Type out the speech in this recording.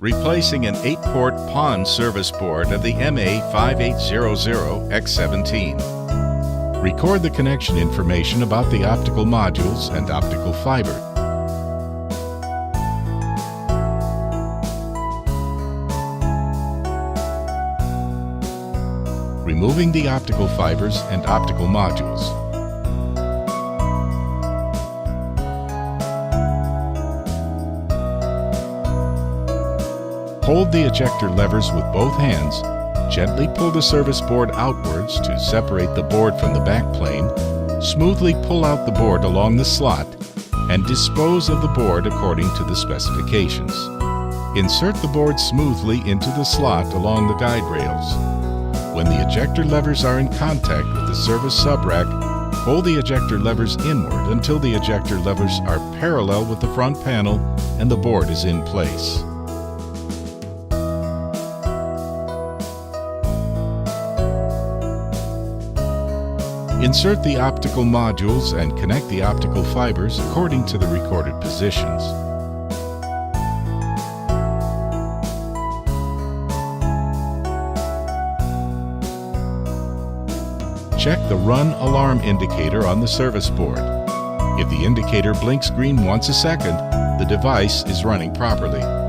Replacing an 8-port PON service board of the MA5800 X17. Record the connection information about the optical modules and optical fiber. Removing the optical fibers and optical modules. Hold the ejector levers with both hands, gently pull the service board outwards to separate the board from the backplane, smoothly pull out the board along the slot, and dispose of the board according to the specifications. Insert the board smoothly into the slot along the guide rails. When the ejector levers are in contact with the service subrack, pull the ejector levers inward until the ejector levers are parallel with the front panel and the board is in place. Insert the optical modules and connect the optical fibers according to the recorded positions. Check the run alarm indicator on the service board. If the indicator blinks green once a second, the device is running properly.